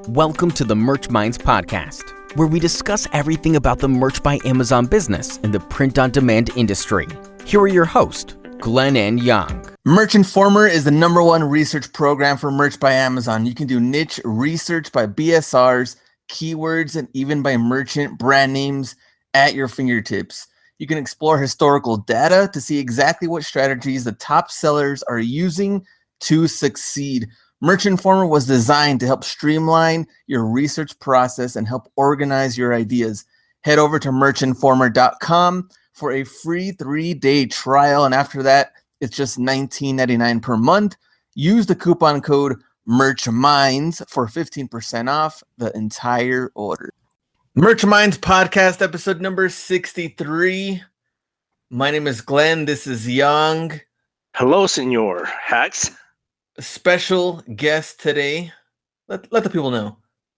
Welcome to the Merch Minds podcast, where we discuss everything about the Merch by Amazon business and the print-on-demand industry. Here are your hosts, Glenn and Young. Merch Informer is the #1 research program for Merch by Amazon. You can do niche research by BSRs, keywords, and even by merchant brand names at your fingertips. You can explore historical data to see exactly what strategies the top sellers are using to succeed. Merch Informer was designed to help streamline your research process and help organize your ideas. Head over to merchinformer.com for a free 3-day trial, and after that, it's just $19.99 per month. Use the coupon code MERCHMINDS for 15% off the entire order. Merch Minds podcast, episode number 63. My name is Glenn. This is Young. Hello, Senor Hacks. A special guest today. Let the people know.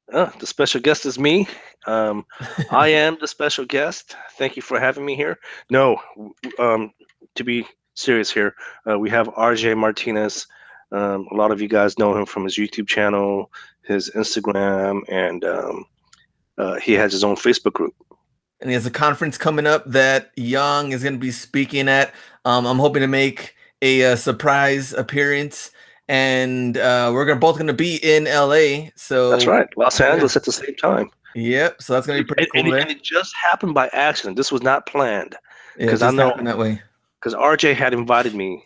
The special guest is me. I am the special guest. Thank you for having me here. No, to be serious here, we have RJ Martinez. A lot of you guys know him from his YouTube channel, his Instagram, and he has his own Facebook group. And he has a conference coming up that Young is going to be speaking at. I'm hoping to make a surprise appearance. And we're both going to be in LA. So that's right, Los Angeles at the same time. Yep. So that's going to be pretty cool. And it just happened by accident. This was not planned. Because I know that way. Because RJ had invited me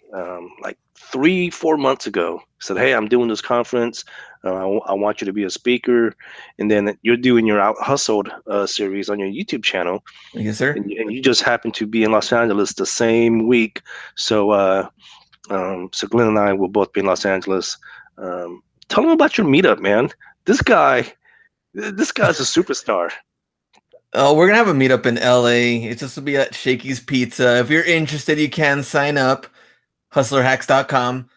like 3-4 months ago. Said, "Hey, I'm doing this conference. I want you to be a speaker, and then you're doing your Out Hustled series on your YouTube channel." Yes, sir. And you just happen to be in Los Angeles the same week. So Glenn and I will both be in Los Angeles. Tell them about your meetup, man. This guy's a superstar. Oh, we're gonna have a meetup in LA. It's just to be at Shakey's Pizza. If you're interested, you can sign up. Hustlerhacks.com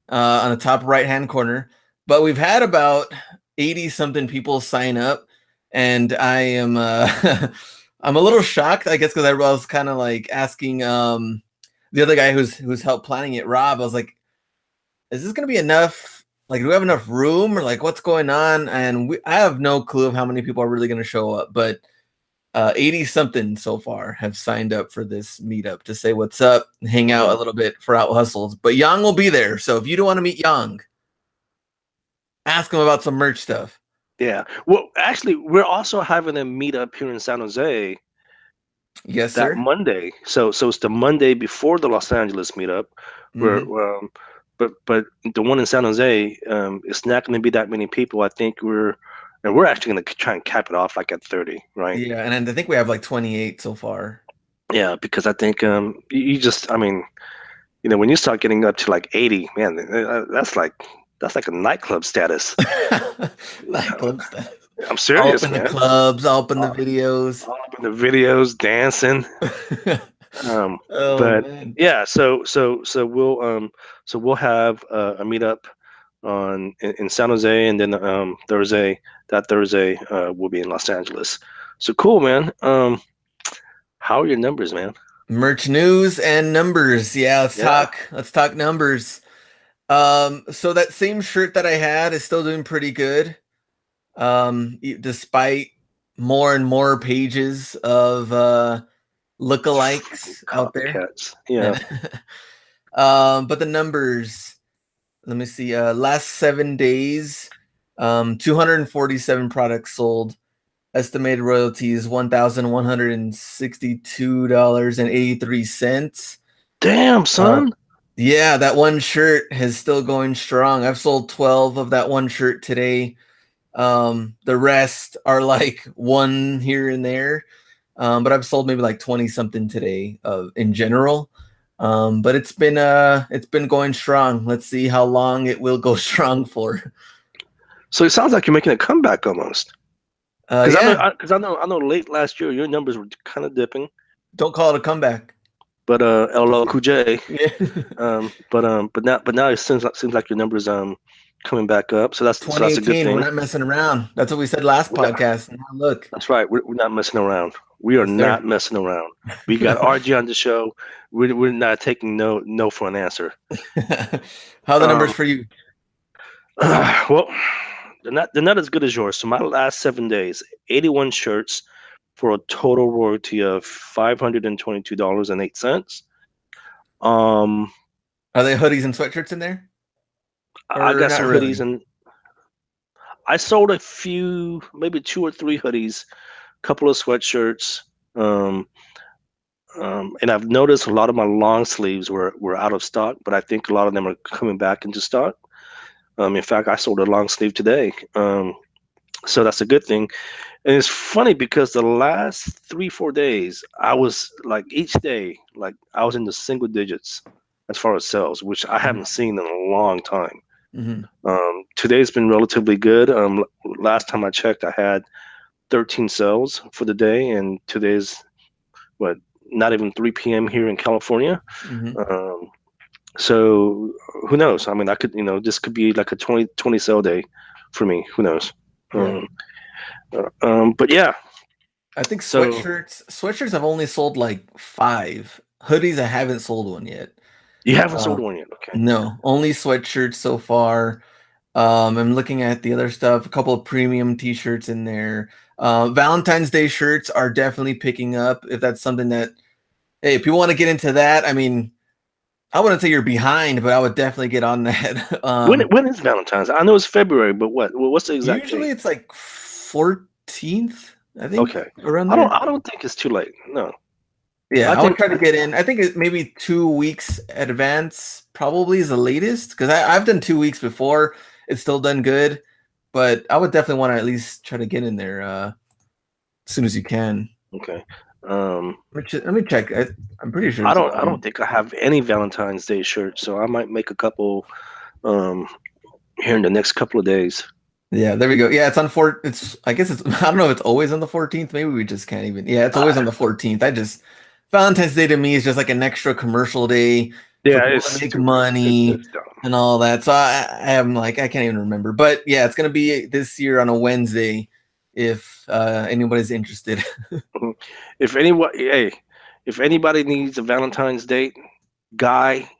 on the top right-hand corner. But we've had about 80-something people sign up, and I am I'm a little shocked, I guess, because I was kind of like asking the other guy who's helped planning it, Rob. I was like, is this gonna be enough? Like, do we have enough room, or like what's going on? And I have no clue of how many people are really gonna show up, but 80-something so far have signed up for this meetup to say what's up, hang out a little bit for Out Hustles. But Young will be there, so if you don't want to meet Young, ask him about some merch stuff. Yeah. Well, actually, we're also having a meetup here in San Jose. Yes, that sir. Monday. So it's the Monday before the Los Angeles meetup. Mm-hmm. But the one in San Jose, it's not going to be that many people. I think we're actually going to try and cap it off like at 30, right? Yeah, and I think we have like 28 so far. Yeah, because I think you just, I mean, when you start getting up to like 80, man, that's like a nightclub status. Nightclub status. I'm serious, open man. the clubs, open the videos, dancing. Man. Yeah, so we'll have a meetup in San Jose, and then Thursday we'll be in Los Angeles. So cool, man. How are your numbers, man? Merch news and numbers. Yeah, let's talk numbers. So that same shirt that I had is still doing pretty good. Despite more and more pages of lookalikes out there. Yeah. But the numbers, let me see. Last 7 days, 247 products sold. Estimated royalties $1,162.83. Damn, son. Yeah, that one shirt is still going strong. I've sold 12 of that one shirt today. The rest are like one here and there. But I've sold maybe like 20 something today in general. But it's been going strong. Let's see how long it will go strong for. So it sounds like you're making a comeback almost. Because yeah. I know late last year your numbers were kind of dipping. Don't call it a comeback. But LL Cool J. Yeah. But now it seems like your numbers coming back up. So that's a good thing. We're not messing around. That's what we said last podcast. Now look. That's right. We're not messing around. We are not messing around. We got RG on the show. We're not taking no for an answer. How are the numbers for you? Well, they're not as good as yours. So my last 7 days, 81 shirts for a total royalty of $522.08. Um, Are they hoodies and sweatshirts in there? I Or got not some really? hoodies, and I sold a few, maybe 2 or 3 hoodies, a couple of sweatshirts. And I've noticed a lot of my long sleeves were out of stock, but I think a lot of them are coming back into stock. In fact, I sold a long sleeve today. So that's a good thing. And it's funny because the last 3, 4 days, I was like each day, like I was in the single digits as far as sales, which I haven't seen in a long time. Mm-hmm. Today's been relatively good. Last time I checked, I had 13 sales for the day, and today's what, not even 3 p.m. here in California. Mm-hmm. So who knows? I mean, I could, this could be like a 20 sale day for me. Who knows? Yeah. But yeah, I think so sweatshirts I've only sold like 5. Hoodies I haven't sold one yet. you haven't Uh, sold one yet. Okay. no, only sweatshirts so far. I'm looking at the other stuff, a couple of premium t-shirts in there. Valentine's Day shirts are definitely picking up. If that's something that, hey, if you want to get into that, I mean, I wouldn't say you're behind, but I would definitely get on that. When is Valentine's? I know it's February, but what's the exact Usually date? it's like 14th, I think, Okay. around I there. don't think it's too late. No. Yeah, I I would think try to get in. I think it maybe 2 weeks advance probably is the latest because I've done 2 weeks before. It's still done good, but I would definitely want to at least try to get in there as soon as you can. okay. Let me check. I'm pretty sure. I don't think I have any Valentine's Day shirts, so I might make a couple um here in the next couple of days. Yeah, there we go. Yeah, it's on four. It's I guess it's I don't know if it's always on the 14th. Maybe we just can't even. Yeah, it's always on the 14th. Valentine's Day to me is just like an extra commercial day for Yeah, people it's to make stupid. money It's dumb. and all that. So I am like I can't even remember. But yeah, it's gonna be this year on a Wednesday if anybody's interested. Mhm. If anybody needs a Valentine's date, guy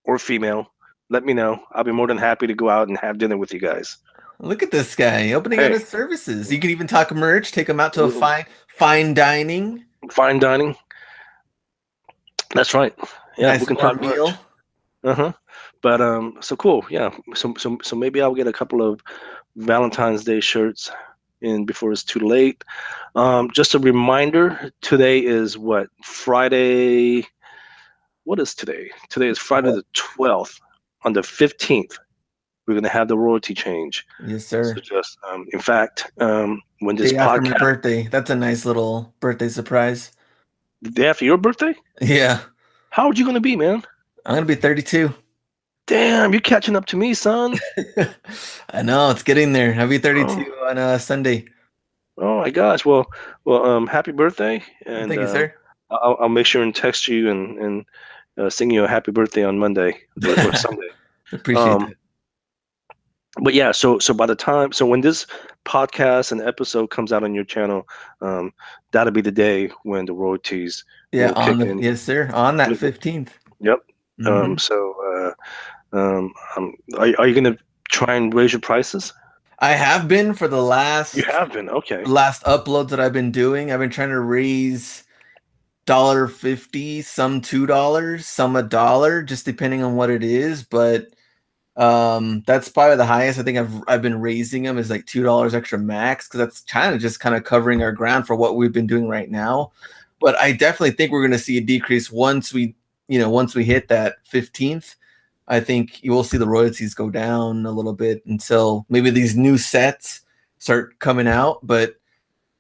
or female, let me know. I'll be more than happy to go out and have dinner with you guys. Look at this guy opening out Hey, his services. You can even talk merch, take them out to a w- fine dining, fine dining. That's right. Yeah, we nice can talk warm merch. meal. Uh-huh. But so cool. Yeah. So maybe I'll get a couple of Valentine's Day shirts in before it's too late. Just a reminder, today is what? Friday. What is today? Today is Friday What? the 12th. On the 15th, we're going to have the royalty change. Yes, So sir. just, in fact, when this Day after my podcast, birthday. That's a nice little birthday surprise. the day after your birthday, Yeah, how old you going to be, man? I'm gonna be 32. Damn, you're catching up to me, son. I know it's getting there. I'll be Oh, 32 on Sunday. oh my gosh. Well, happy birthday, and Thank you, sir. I'll make sure and text you and sing you a happy birthday on Monday or Sunday. Appreciate Um, that. but yeah, so by the time, so when this podcast and episode comes out on your channel, that'll be the day when the royalties Yeah, will kick in. yes, sir. On that 15th. Yep. Hmm. Are you gonna try and raise your prices? I have been for the You have been, okay. last uploads that I've been doing. I've been trying to raise $1.50, some $2, some $1, just depending on what it is. But that's probably the highest I think I've been raising them is like $2 extra max because that's kind of covering our ground for what we've been doing right now. But I definitely think we're going to see a decrease once we hit that 15th. I think you will see the royalties go down a little bit until maybe these new sets start coming out. But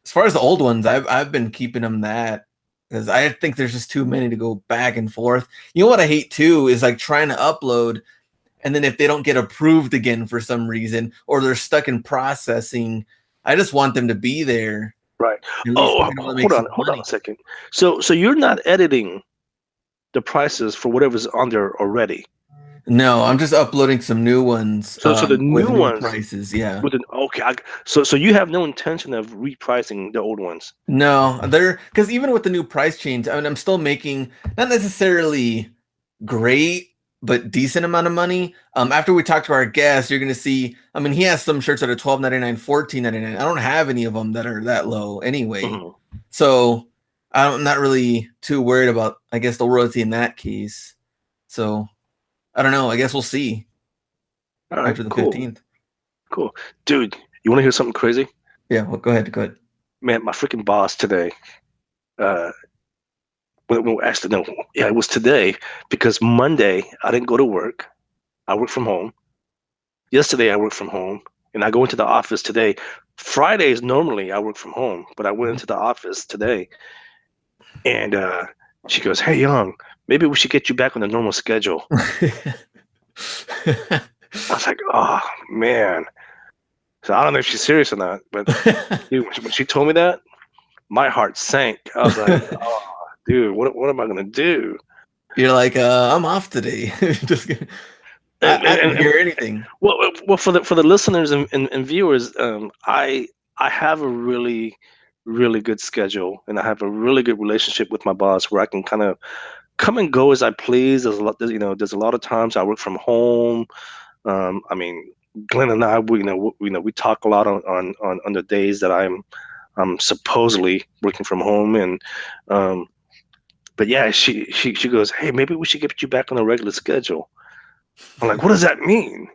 as far as the old ones, I've been keeping them that because I think there's just too many to go back and forth. You know what I hate too is like trying to upload and then if they don't get approved again for some reason or they're stuck in processing, I just want them to be there. Right. At least Oh, be able to make some hold on money. a second. So you're not editing the prices for whatever's on there already. No, I'm just uploading some new ones So the new with new ones prices. Yeah. with an okay. So you have no intention of repricing the old ones. No, they're because even with the new price change, I mean, I'm still making not necessarily great but decent amount of money. After we talk to our guest, you're gonna see. I mean, he has some shirts that are $12.99, $14.99. I don't have any of them that are that low anyway, so I'm not really too worried about, I guess, the royalty in that case. So I don't know. I guess we'll see after the 15th. Cool, dude. You want to hear something crazy? Yeah. Well, go ahead. Man, my freaking boss today. Well, actually, no. Yeah, it was today because Monday I didn't go to work. I work from home. Yesterday I worked from home, and I go into the office today. Fridays normally I work from home, but I went into the office today, and she goes, "Hey, Young, maybe we should get you back on the normal schedule." I was like, "Oh man." So I don't know if she's serious or not, but dude, when she told me that, my heart sank. I was like, "Oh, dude, what am I gonna do?" You're like, I'm off today. Just kidding. I didn't hear anything. Well, for the listeners and viewers, I have a really good schedule, and I have a really good relationship with my boss, where I can kind of come and go as I please. There's a lot, there's a lot of times I work from home. I mean, Glenn and I, we talk a lot on the days that I'm supposedly working from home, and but yeah, she goes, "Hey, maybe we should get you back on a regular schedule." I'm like, "What does that mean?"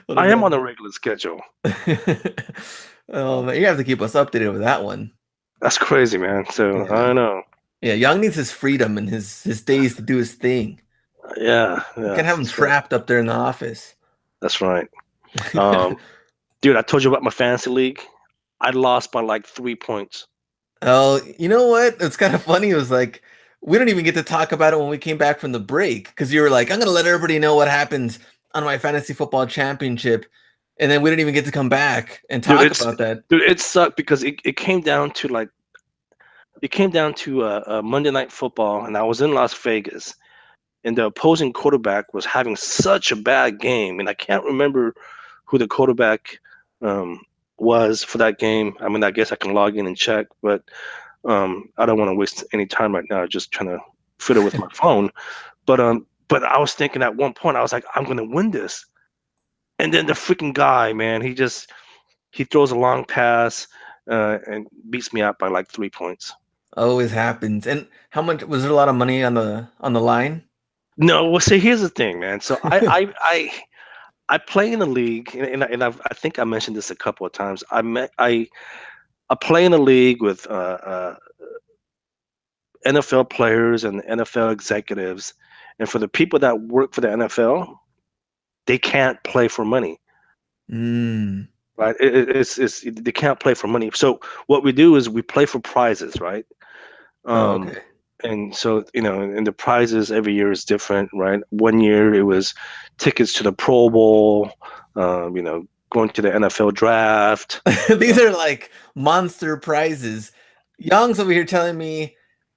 I am on a regular schedule. Oh, man, you have to keep us updated with that one. That's crazy, man. So yeah. I don't know. Yeah, Young needs his freedom and his days to do his thing. Yeah. You can't have him trapped up there in the office. That's right. Dude, I told you about my fantasy league. I lost by like 3 points. Oh, you know what? It's kind of funny. It was like, we don't even get to talk about it when we came back from the break, because you were like, I'm going to let everybody know what happens on my fantasy football championship. And then we didn't even get to come back and talk about that. Dude, it sucked because it came down to Monday Night Football, and I was in Las Vegas, and the opposing quarterback was having such a bad game, and I can't remember who the quarterback was for that game. I mean, I guess I can log in and check, but I don't want to waste any time right now just trying to fiddle with my phone. But I was thinking at one point, I was like, I'm going to win this. And then the freaking guy, man, he throws a long pass and beats me out by like 3 points. Always happens. And how much was there? A lot of money on the line? No, well, see, here's the thing, man. So I play in the league, and I think I mentioned this a couple of times. I play in a league with NFL players and NFL executives, and for the people that work for the NFL, they can't play for money. Right? It's they can't play for money. So what we do is we play for prizes, right? Okay. And so, and the prizes every year is different, right? One year it was tickets to the Pro Bowl, going to the NFL draft. These are like monster prizes. Young's over here telling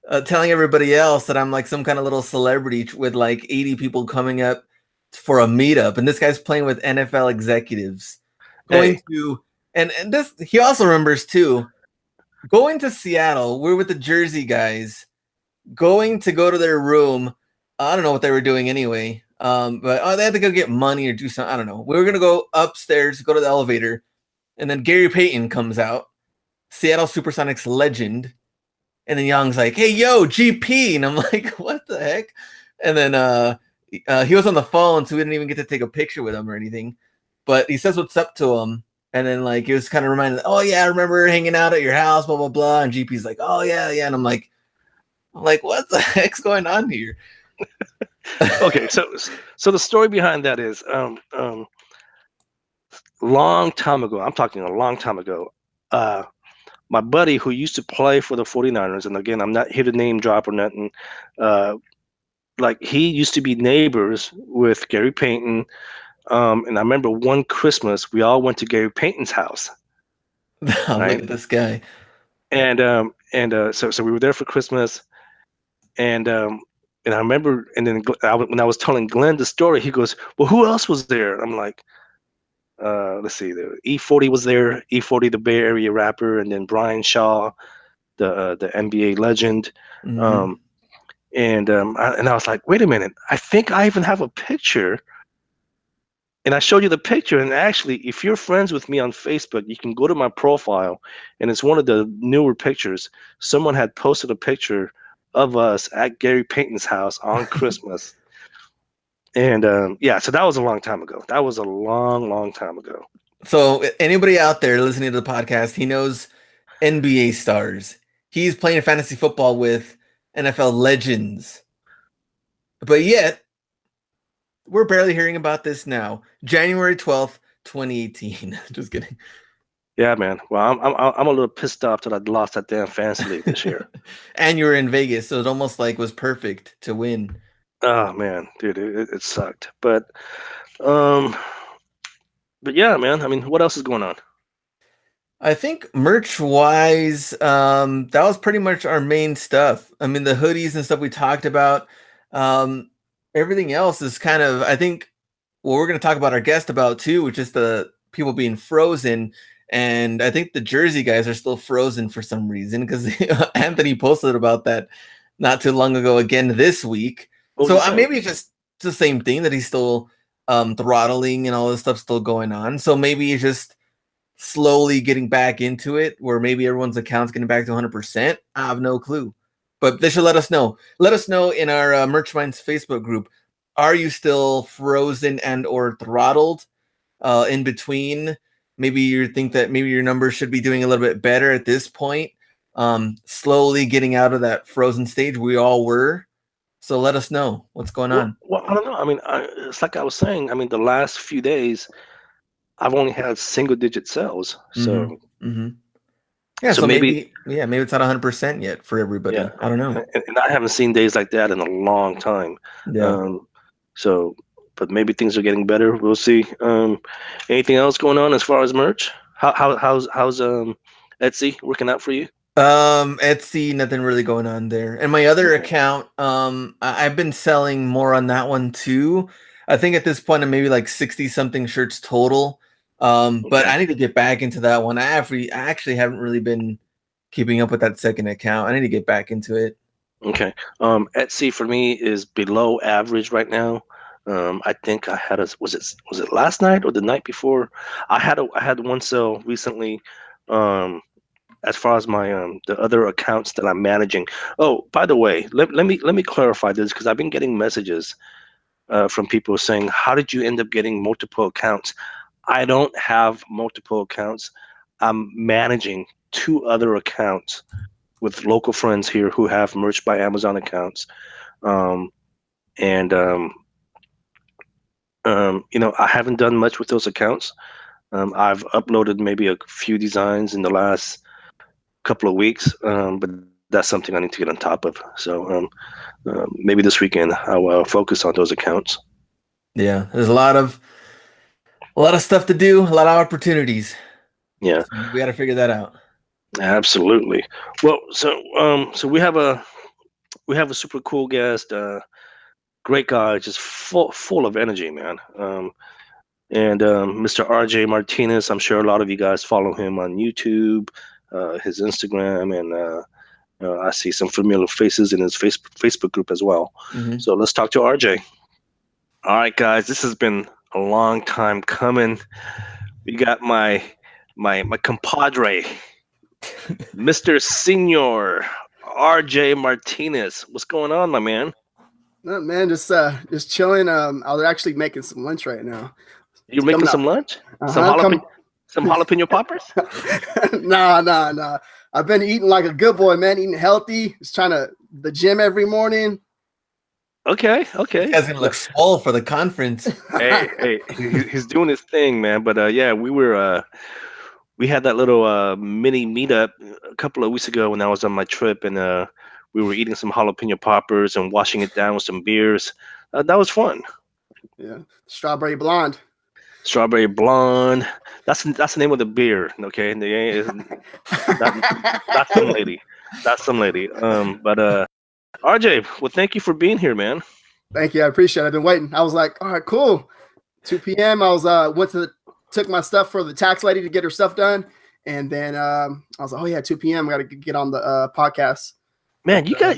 everybody else that I'm like some kind of little celebrity with like 80 people coming up for a meetup, and this guy's playing with NFL executives. And this, he also remembers too, going to Seattle. We're with the Jersey guys, go to their room. I don't know what they were doing anyway. But they had to go get money or do something. I don't know. We were gonna go upstairs, go to the elevator, and then Gary Payton comes out, Seattle Supersonics legend, and then Young's like, "Hey, yo, GP," and I'm like, "What the heck?" And then he was on the phone, so we didn't even get to take a picture with him or anything. But he says what's up to him, and then like he was kind of reminded, "Oh yeah, I remember hanging out at your house, blah blah blah." And GP's like, "Oh yeah, yeah," and I'm like, what the heck's going on here? Okay, so the story behind that is long time ago, I'm talking a long time ago, my buddy who used to play for the 49ers, and again, I'm not here to name drop or nothing, like he used to be neighbors with Gary Payton, and I remember one Christmas we all went to Gary Payton's house. Right? Look at this guy. And so we were there for Christmas, and I remember, and then when I was telling Glenn the story, he goes, "Well, who else was there?" I'm like, let's see, the E40 was there, E40, the Bay Area rapper, and then Brian Shaw, the NBA legend. And I was like, wait a minute, I think I even have a picture. And I showed you the picture. And actually, if you're friends with me on Facebook, you can go to my profile, and it's one of the newer pictures. Someone had posted a picture of us at Gary Payton's house on Christmas. And yeah, so that was a long time ago. That was a long, long time ago. So anybody out there listening to the podcast, he knows NBA stars. He's playing fantasy football with NFL legends. But yet, we're barely hearing about this now. January 12th, 2018. Just kidding. Yeah, man. Well, I'm a little pissed off that I lost that damn fantasy league this year. And you were in Vegas, so it almost like was perfect to win. Oh man, dude, it sucked. But yeah, man. I mean, what else is going on? I think merch-wise, that was pretty much our main stuff. I mean, the hoodies and stuff we talked about. Everything else is kind of, I think, what we're going to talk about our guest about too, which is the people being frozen. And I think the Jersey guys are still frozen for some reason because Anthony posted about that not too long ago again this week. So maybe it's just the same thing that he's still throttling and all this stuff still going on. So maybe he's just slowly getting back into it, where maybe everyone's account's getting back to 100%. I have no clue. But they should let us know. Let us know in our Merch Minds Facebook group. Are you still frozen and or throttled in between? Maybe you think that maybe your numbers should be doing a little bit better at this point. Slowly getting out of that frozen stage we all were. So let us know what's going on. Well, I don't know. I mean, it's like I was saying. I mean, the last few days, I've only had single-digit sales. So, yeah. So maybe it's not 100% yet for everybody. Yeah. I don't know. And I haven't seen days like that in a long time. Yeah. So, but maybe things are getting better. We'll see. Anything else going on as far as merch? How's Etsy working out for you? Etsy, nothing really going on there. And my other account, I've been selling more on that one too. I think at this point I'm maybe like 60 something shirts total. But I need to get back into that one. I actually haven't really been keeping up with that second account. I need to get back into it. Okay. Etsy for me is below average right now. I think I had was it last night or the night before? I had one sale recently. As far as my the other accounts that I'm managing. Oh, by the way, let me clarify this, because I've been getting messages from people saying, how did you end up getting multiple accounts? I don't have multiple accounts. I'm managing 2 other accounts with local friends here who have Merch by Amazon accounts. You know, I haven't done much with those accounts. I've uploaded maybe a few designs in the last couple of weeks, but that's something I need to get on top of. So maybe this weekend I'll focus on those accounts. Yeah, there's a lot of stuff to do, a lot of opportunities. Yeah, so we got to figure that out. Absolutely. Well, so we have a super cool guest, great guy, just full of energy, man. And Mr. RJ Martinez, I'm sure a lot of you guys follow him on YouTube, his Instagram, and I see some familiar faces in his Facebook group as well. So let's talk to RJ. All right, guys, this has been a long time coming. We got my compadre, Mr. Senior RJ Martinez. What's going on, my man? No, man, just chilling. I was actually making some lunch right now. You're making some lunch? Some jalapeno poppers? Nah. I've been eating like a good boy, man. Eating healthy. Just trying to the gym every morning. Okay. This guy's gonna look swole for the conference. hey, he's doing his thing, man. But yeah, we had that little mini meetup a couple of weeks ago when I was on my trip, and we were eating some jalapeno poppers and washing it down with some beers. That was fun. Yeah, strawberry blonde. Strawberry blonde. That's the name of the beer. Okay, that's some lady. That's some lady. But RJ, well, thank you for being here, man. Thank you. I appreciate it. I've been waiting. I was like, all right, cool. 2 p.m. I was took my stuff for the tax lady to get her stuff done, and then I was like, oh yeah, 2 p.m. I got to get on the podcast. Man, you got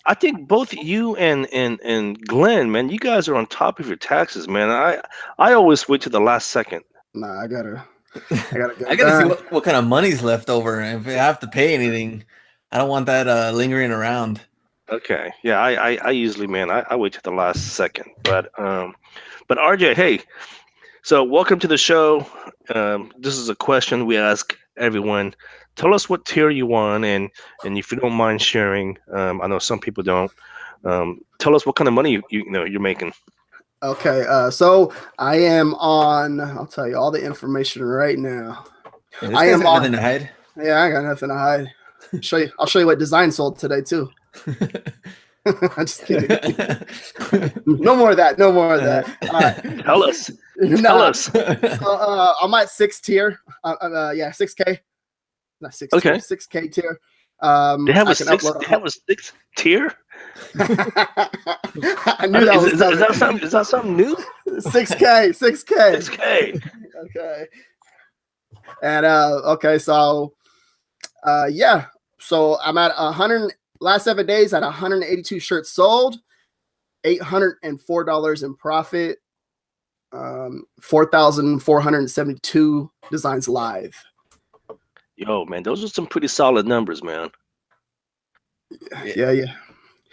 I think both you and Glenn, man, you guys are on top of your taxes, man. I always wait to the last second. Nah, I gotta get I it gotta see done. what kind of money's left over. If I have to pay anything, I don't want that lingering around. Okay, yeah, I usually, man, I wait to the last second. But RJ, hey, so welcome to the show. This is a question we ask everyone. Tell us what tier you want, and if you don't mind sharing, I know some people don't. Tell us what kind of money you know you're making. Okay, so I am on. I'll tell you all the information right now. Yeah, this I guy's am got on. nothing to hide. Yeah, I got nothing to hide. I'll show you what design sold today too. I'm just kidding. No more of that. No more of that. Tell us. Tell Nah. us. I'm at 6 tier. Yeah, 6K. Not 6. Okay. 6K tier. They have I a can six. upload They have a sixth tier. I knew that was coming. Is that something new? 6K. 6K. Okay. And okay, so yeah. So I'm at 100 last 7 days at 182 shirts sold, $804 in profit, 4,472 designs live. Yo, man, those are some pretty solid numbers, man. Yeah.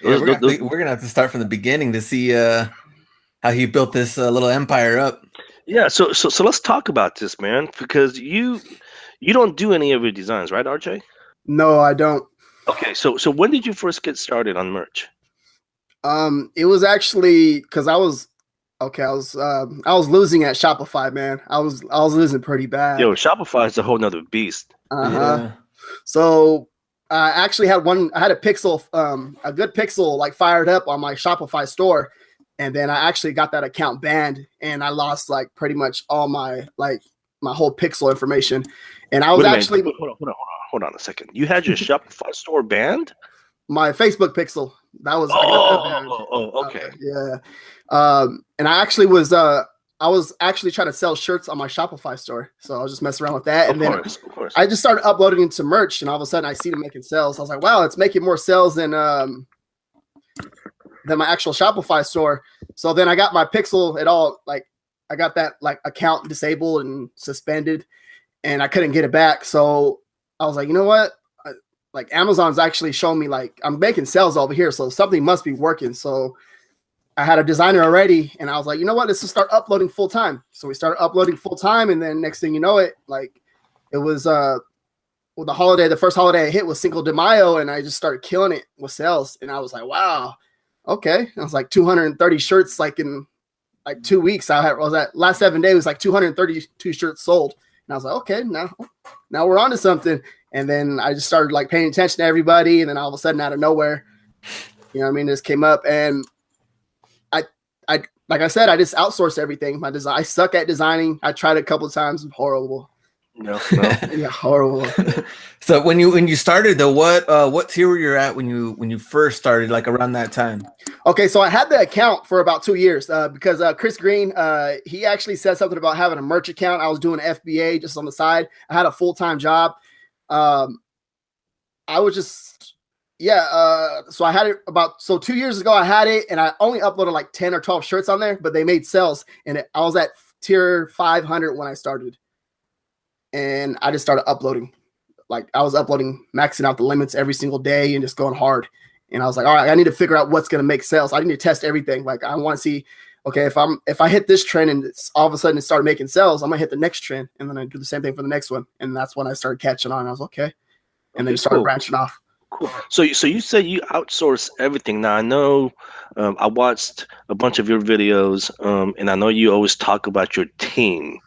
We're gonna have to start from the beginning to see how he built this little empire up. Yeah, so let's talk about this, man, because you don't do any of your designs, right, RJ? No, I don't. Okay, so when did you first get started on merch? It was actually because I was losing at Shopify, man. I was losing pretty bad. Yo, Shopify is a whole nother beast. Yeah. So I actually had I had a pixel, a good pixel like fired up on my Shopify store. And then I actually got that account banned and I lost like pretty much all my whole pixel information. And I was actually hold on a second. You had your Shopify store banned? My Facebook pixel. That was okay. Yeah. And I actually was actually trying to sell shirts on my Shopify store. So I was just messing around with that. And then I just started uploading into merch and all of a sudden I see them making sales. I was like, wow, it's making more sales than my actual Shopify store. So then I got my pixel I got that like account disabled and suspended and I couldn't get it back. So I was like, you know what? Like Amazon's actually showing me like I'm making sales over here. So something must be working. So I had a designer already and I was like, you know what? Let's just start uploading full time. So we started uploading full time. And then next thing you know it, like it was the first holiday I hit was Cinco de Mayo and I just started killing it with sales. And I was like, wow. Okay. I was like 230 shirts like in like 2 weeks. Last 7 days was like 232 shirts sold. And I was like, okay, now we're on to something. And then I just started like paying attention to everybody. And then all of a sudden out of nowhere, you know what I mean? This came up and I like I said, I just outsourced everything. My design, I suck at designing. I tried it a couple of times. I'm horrible. No. Yeah, horrible. So when you started though, what tier were you at when you first started, like around that time? Okay, so I had the account for about 2 years because Chris Green, he actually said something about having a merch account. I was doing FBA just on the side. I had a full-time job. I was just, so I had it 2 years ago I had it and I only uploaded like 10 or 12 shirts on there, but they made sales and I was at tier 500 when I started. And I just started uploading. Like I was uploading, maxing out the limits every single day and just going hard. And I was like, all right, I need to figure out what's going to make sales. I need to test everything. Like I want to see, okay, if I hit this trend and it's all of a sudden it started making sales, I'm gonna hit the next trend and then I do the same thing for the next one. And that's when I started catching on. I was okay. And then started branching off. Cool. So you say you outsource everything. Now I know I watched a bunch of your videos and I know you always talk about your team.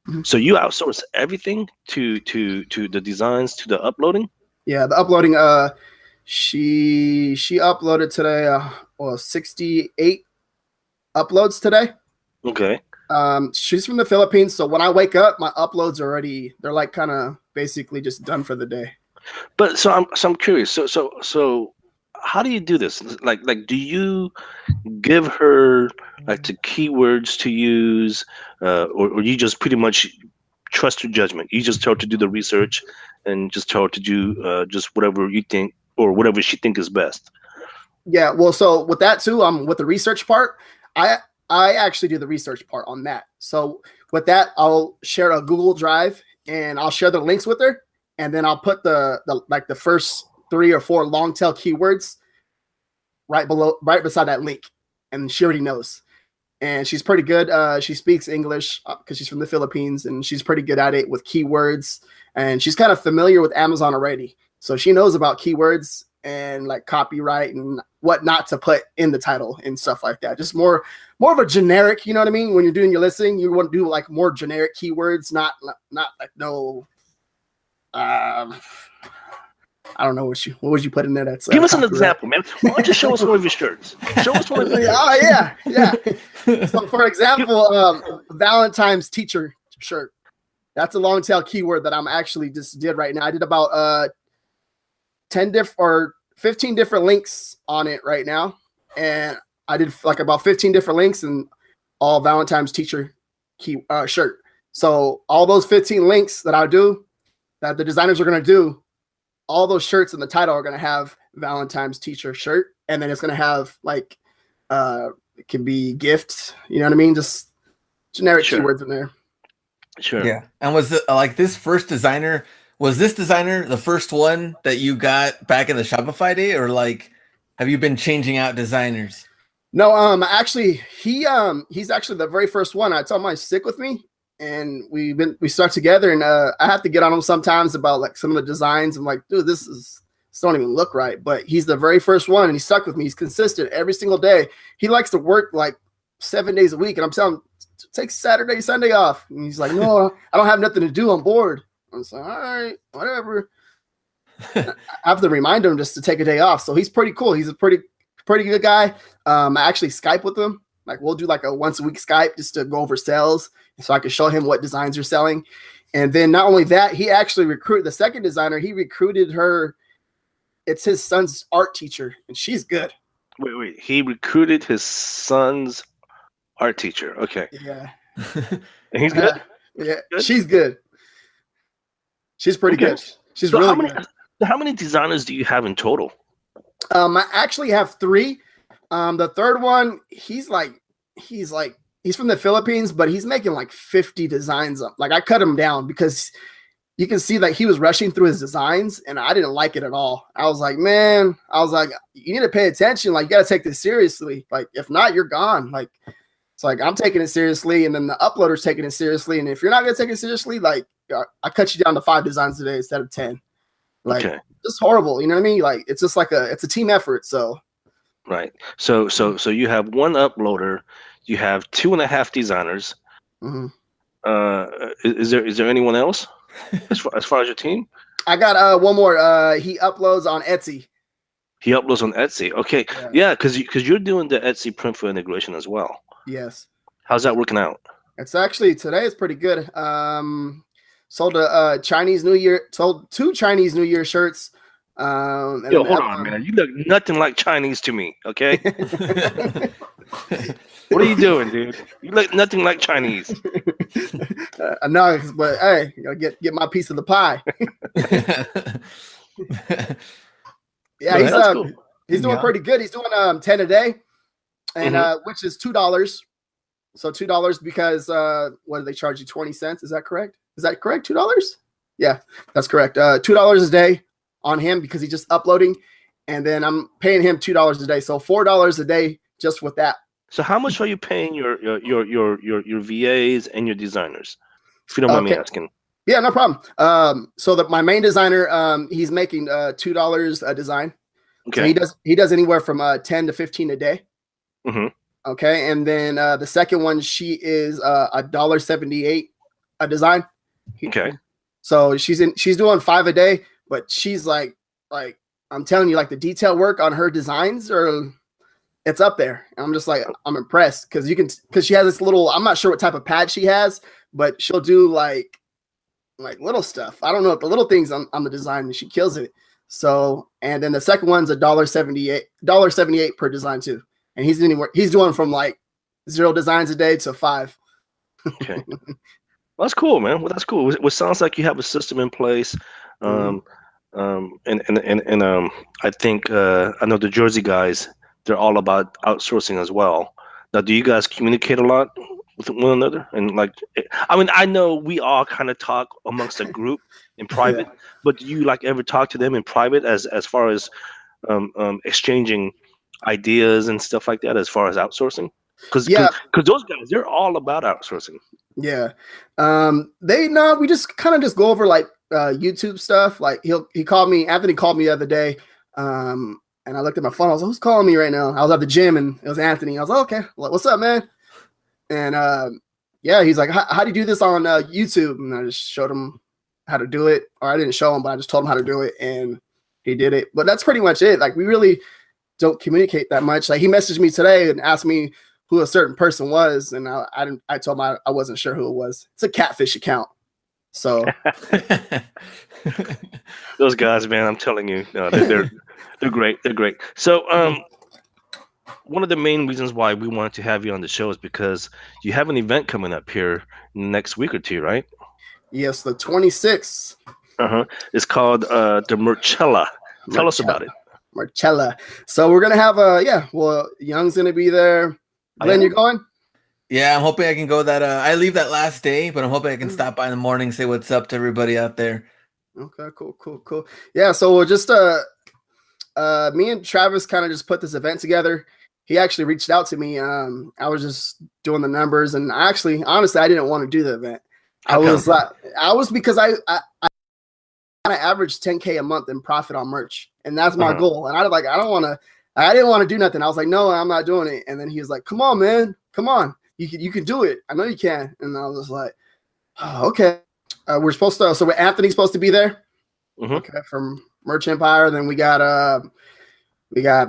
Mm-hmm. So you outsource everything to the designs, to the uploading? Yeah, the uploading. She uploaded today. 68 uploads today. Okay. She's from the Philippines, so when I wake up, my uploads they're like kind of basically just done for the day. But so I'm curious. So how do you do this? Like do you give her like the keywords to use, or you just pretty much trust her judgment? You just tell her to do the research and just tell her to do just whatever you think or whatever she think is best. Yeah, well, so with that too, with the research part, I actually do the research part on that. So with that, I'll share a Google Drive and I'll share the links with her, and then I'll put the like the first 3 or 4 long tail keywords right beside that link, and she already knows. And she's pretty good. She speaks English because she's from the Philippines, and she's pretty good at it with keywords. And she's kind of familiar with Amazon already, so she knows about keywords and like copyright and what not to put in the title and stuff like that. Just more of a generic, you know what I mean? When you're doing your listing, you want to do like more generic keywords, not like no. I don't know what would you put in there. That's give us an example, man. Why don't you show us one of your shirts? Show us one of your Oh yeah. So for example, Valentine's teacher shirt. That's a long tail keyword that I'm actually just did right now. I did about 15 different links on it right now, and I did like about 15 different links and all Valentine's teacher shirt. So all those 15 links that I do, that the designers are going to do, all those shirts in the title are going to have Valentine's teacher shirt, and then it's going to have like it can be gift, you know what I mean, just generic keywords in there. Sure. Yeah. And was it like this first designer? Was this designer the first one that you got back in the Shopify day, or like have you been changing out designers? No, actually he's actually the very first one. I told him to stick with me, and we stuck together, and I have to get on him sometimes about like some of the designs. I'm like, dude, this don't even look right. But he's the very first one, and he stuck with me. He's consistent every single day. He likes to work like 7 days a week, and I'm telling him, take Saturday, Sunday off. And he's like, no, I don't have nothing to do. I'm bored. I'm just like, all right, whatever. I have to remind him just to take a day off. So he's pretty cool. He's a pretty good guy. I actually Skype with him. Like we'll do like a once a week Skype just to go over sales, so I can show him what designs are selling. And then not only that, he actually recruited the second designer. He recruited her. It's his son's art teacher, and she's good. Wait. He recruited his son's art teacher. Okay. Yeah. And he's good? Yeah. Good? She's good. She's pretty good. She's so really good. How many designers do you have in total? I actually have 3. The third one, he's from the Philippines, but he's making like 50 designs up. Like I cut him down because you can see that he was rushing through his designs, and I didn't like it at all. I was like, man, you need to pay attention. Like you got to take this seriously. Like if not, you're gone. Like it's like I'm taking it seriously, and then the uploader's taking it seriously. And if you're not gonna take it seriously, like I cut you down to 5 designs today instead of 10. Like it's horrible. You know what I mean? Like it's just like it's a team effort. So. Right. So you have one uploader, you have 2.5 designers. Mm-hmm. Is there anyone else as far as your team? I got one more. He uploads on Etsy. He uploads on Etsy. Okay. Yeah, because you're doing the Etsy Printful integration as well. Yes. How's that working out? It's actually today is pretty good. Sold a Chinese New Year. Sold 2 Chinese New Year shirts. Yo, hold on, man. You look nothing like Chinese to me, okay? What are you doing, dude? You look nothing like Chinese. I know, but hey, you gotta get my piece of the pie. Yeah, cool. He's doing pretty good. He's doing 10 a day, and which is $2. So $2 because what do they charge you? 20 cents? Is that correct? $2? Yeah, that's correct. $2 a day on him because he's just uploading, and then I'm paying him $2 a day, so $4 a day just with that. So how much are you paying your VAs and your designers, if you don't mind me asking? Yeah, no problem. So my main designer, he's making $2 a design. Okay. So he does anywhere from 10 to 15 a day. Mm-hmm. Okay, and then the second one, she is $1.78 a design. Okay. So she's doing 5 a day. But she's like I'm telling you, like the detail work on her designs it's up there. And I'm just like, I'm impressed because she has this little, I'm not sure what type of pad she has, but she'll do like little stuff. I don't know, the little things on the design, and she kills it. So, and then the second one's $1.78 per design too. And he's doing from like 0 designs a day to 5. Okay. Well, that's cool, man. Well, that's cool. It sounds like you have a system in place. And I think I know the Jersey guys. They're all about outsourcing as well. Now, do you guys communicate a lot with one another? And like, I mean, I know we all kind of talk amongst a group in private, but do you like ever talk to them in private as far as exchanging ideas and stuff like that as far as outsourcing? Because Yeah, those guys, they're all about outsourcing. yeah. We just kind of just go over like YouTube stuff. Like Anthony called me the other day. And I looked at my phone. I was like, who's calling me right now? I was at the gym and it was Anthony. I was like, okay, what's up, man? And yeah, he's like, how do you do this on YouTube? And I just showed him how to do it. Or I didn't show him, but I just told him how to do it and he did it. But that's pretty much it. Like we really don't communicate that much. Like he messaged me today and asked me who a certain person was. And I told him I wasn't sure who it was. It's a catfish account. So those guys, man, I'm telling you, no, they're great. They're great. So one of the main reasons why we wanted to have you on the show is because you have an event coming up here next week or two, right? Yes, the 26th. It's called the Merchella. Tell us about it. Merchella. So we're gonna have Young's gonna be there. Glenn, you're going? Yeah, I'm hoping I can go that. I leave that last day, but I'm hoping I can stop by in the morning, say what's up to everybody out there. Okay, cool. Yeah, so we'll just me and Travis kind of just put this event together. He actually reached out to me. I was just doing the numbers, and honestly, I didn't want to do the event. I was because I kind of average 10K a month in profit on merch, and that's my goal. And I didn't want to do nothing. I was like, no, I'm not doing it. And then he was like, come on, man, come on, you can do it. I know you can. And I was like, oh, okay. We're supposed to. So Anthony's supposed to be there. Okay, from Merch Empire. Then we got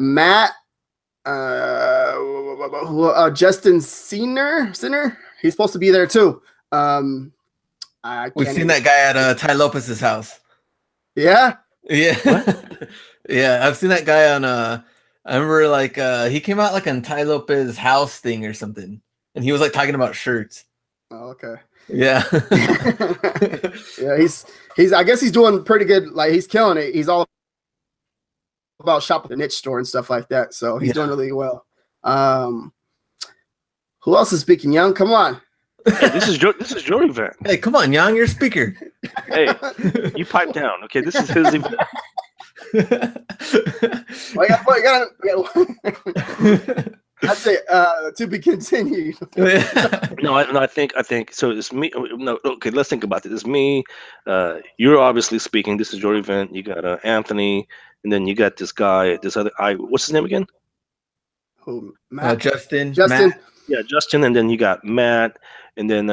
Matt, Justin Sinner. He's supposed to be there too. We've seen that guy at Ty Lopez's house. Yeah. Yeah, I've seen that guy on I remember like he came out like on Ty Lopez's house thing or something, and he was like talking about shirts. Oh, okay. Yeah. Yeah, he's I guess he's doing pretty good. Like he's killing it. He's all about shop at the niche store and stuff like that. So he's doing really well. Who else is speaking? Young, come on. Hey, this is your event. Hey, come on, Young, you're a speaker. Hey, you pipe down. Okay, this is his event. That's it. To be continued. No, I think so. It's me. No, okay. Let's think about this. It's me. You're obviously speaking. This is your event. You got Anthony, and then you got this guy. This other. What's his name again? Who? Matt? Justin. Matt. Yeah, Justin, and then you got Matt, and then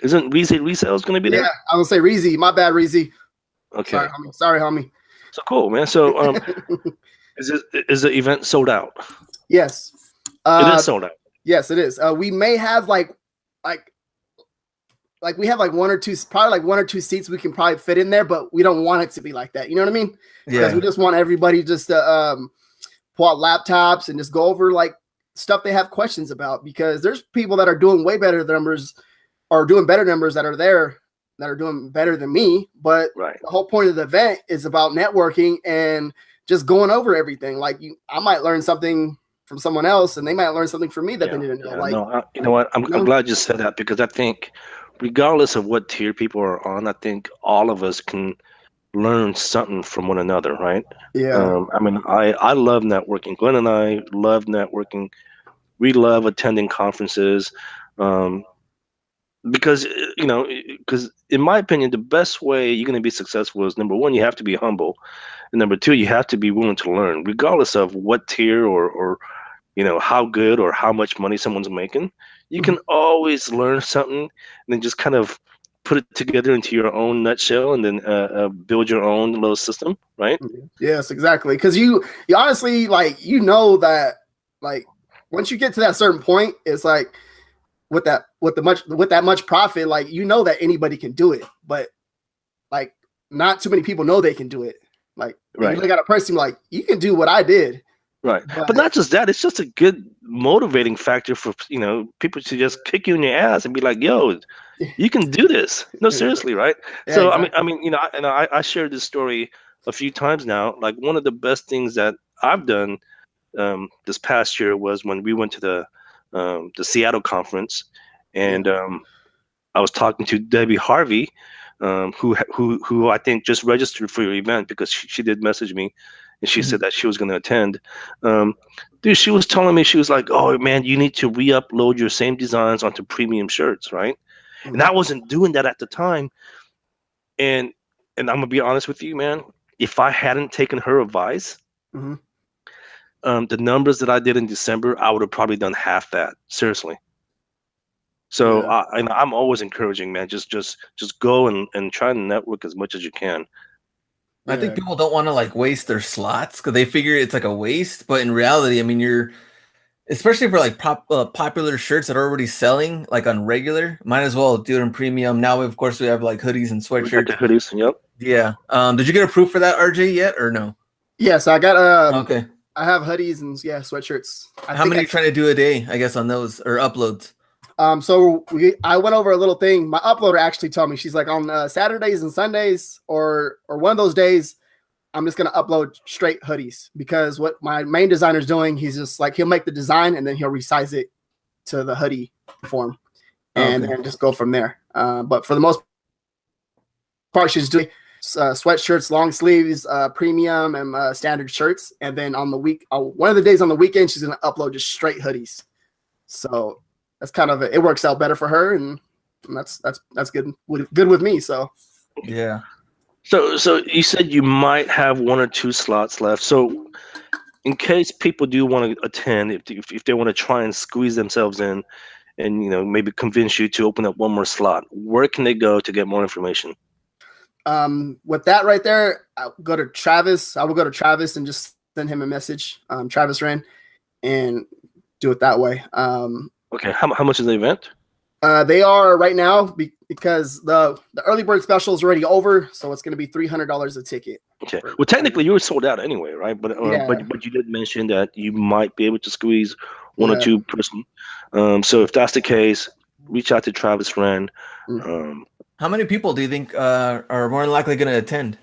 isn't Resale's going to be there? Yeah, I will say Reezy. My bad, Reezy. Okay. Sorry, homie. So cool, man. So is the event sold out? Yes. It is sold out. Yes, it is. We may have like we have like one or two seats we can probably fit in there, but we don't want it to be like that. You know what I mean? Because we just want everybody just to pull out laptops and just go over like stuff they have questions about, because there's people that are doing way better numbers or doing better numbers that are there that are doing better than me. But the whole point of the event is about networking and just going over everything. Like I might learn something from someone else, and they might learn something from me that they didn't know. You know what? I'm glad you said that, because I think regardless of what tier people are on, I think all of us can learn something from one another, right? Yeah. I mean, I love networking. Glenn and I love networking. We love attending conferences, because in my opinion, the best way you're going to be successful is, number one, you have to be humble, and number two, you have to be willing to learn, regardless of what tier or how good or how much money someone's making. You can always learn something and then just kind of put it together into your own nutshell, and then build your own little system, right? Yes, exactly. Because you honestly, like, that, like, once you get to that certain point, it's like with that much profit, like, that anybody can do it, but like not too many people know they can do it. Like, you look at a person like, you can do what I did. Right. But not just that, it's just a good motivating factor for, people to just kick you in your ass and be like, yo, you can do this. No, seriously, right? So, exactly. I mean, I shared this story a few times now. Like one of the best things that I've done this past year was when we went to the Seattle conference, and I was talking to Debbie Harvey, who I think just registered for your event because she did message me, and she said that she was going to attend. Dude, she was telling me, she was like, "Oh man, you need to re-upload your same designs onto premium shirts, right?" And I wasn't doing that at the time, and I'm gonna be honest with you, man. If I hadn't taken her advice, the numbers that I did in December, I would have probably done half that. Seriously. So I'm always encouraging, man. Just go and try to network as much as you can. I think people don't want to like waste their slots because they figure it's like a waste, but in reality, I mean, you're especially for like popular shirts that are already selling like on regular, might as well do it in premium. Now, of course, we have like hoodies and sweatshirts. We got the hoodies, yep. Yeah. Did you get approved for that, RJ, yet or no? Yes, I got okay. I have hoodies and sweatshirts. How many are you trying to do a day, I guess, on those or uploads? So I went over a little thing. My uploader actually told me, she's like, on Saturdays and Sundays or one of those days, I'm just gonna upload straight hoodies, because what my main designer's doing, he's just like, he'll make the design and then he'll resize it to the hoodie form, and then just go from there. But for the most part, she's doing sweatshirts, long sleeves, premium, and standard shirts. And then on the week, one of the days on the weekend, she's gonna upload just straight hoodies. So that's kind of it works out better for her, and that's good with me. So yeah. So you said you might have 1 or 2 slots left. So in case people do want to attend, if they want to try and squeeze themselves in, and maybe convince you to open up one more slot, where can they go to get more information? With that right there, I'll go to Travis. I will go to Travis and just send him a message, Travis Wren, and do it that way. Okay, how much is the event? They are right now, because the early bird special is already over, so it's going to be $300 a ticket. Okay. Well, technically you were sold out anyway, right? But you did mention that you might be able to squeeze 1 or 2 person. So if that's the case, reach out to Travis Wren. How many people do you think are more than likely going to attend?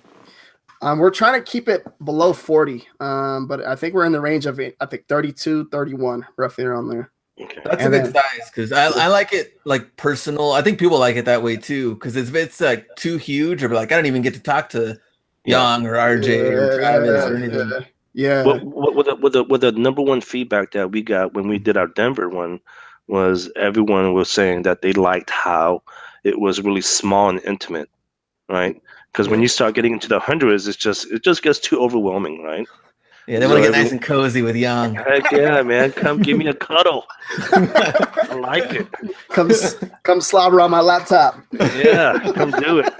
We're trying to keep it below 40, but I think we're in the range of 32, 31, roughly around there. Okay. That's a good size, because I like it like personal. I think people like it that way too, because if it's like too huge, or like I don't even get to talk to Young or RJ or Travis or anything. Yeah. With the number one feedback that we got when we did our Denver one was everyone was saying that they liked how it was really small and intimate, right? Because when you start getting into the hundreds, it just gets too overwhelming, right? Yeah, they want to get nice and cozy with Young. Heck yeah, man. Come give me a cuddle. I like it. Come slobber on my laptop. Yeah, come do it.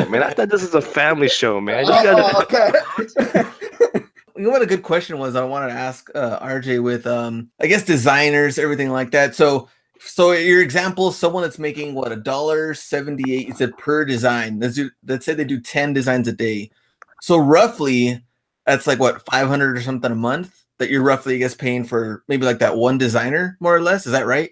Man, I thought this is a family show, man. Okay. You know what a good question was I wanted to ask RJ with, I guess, designers, everything like that. So your example, someone that's making what, $1.78, you said per design. Let's say they do 10 designs a day. So roughly, that's like what, 500 or something a month that you're roughly, I guess, paying for maybe like that one designer, more or less. Is that right?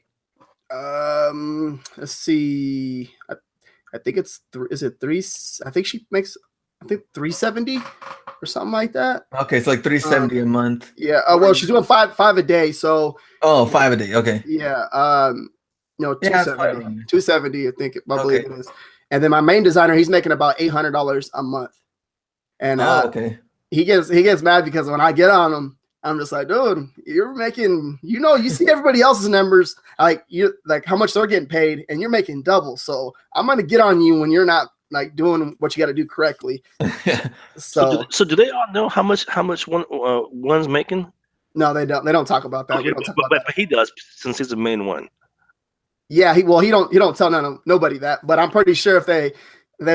Let's see. I think it's is it 3? I think she makes 370 or something like that. Okay, it's like 370 a month. Yeah. Well, she's doing five a day. So 5 a day. Okay. Yeah. 270. 270. I think it is. And then my main designer, he's making about $800 a month. And okay. He gets mad because when I get on him, I'm just like, dude, you're making, you see everybody else's numbers, like how much they're getting paid, and you're making double. So I'm gonna get on you when you're not like doing what you got to do correctly. So do they all know how much one's making? No, they don't. They don't talk about that. Okay, but he does, since he's the main one. Yeah, he don't tell nobody that. But I'm pretty sure if they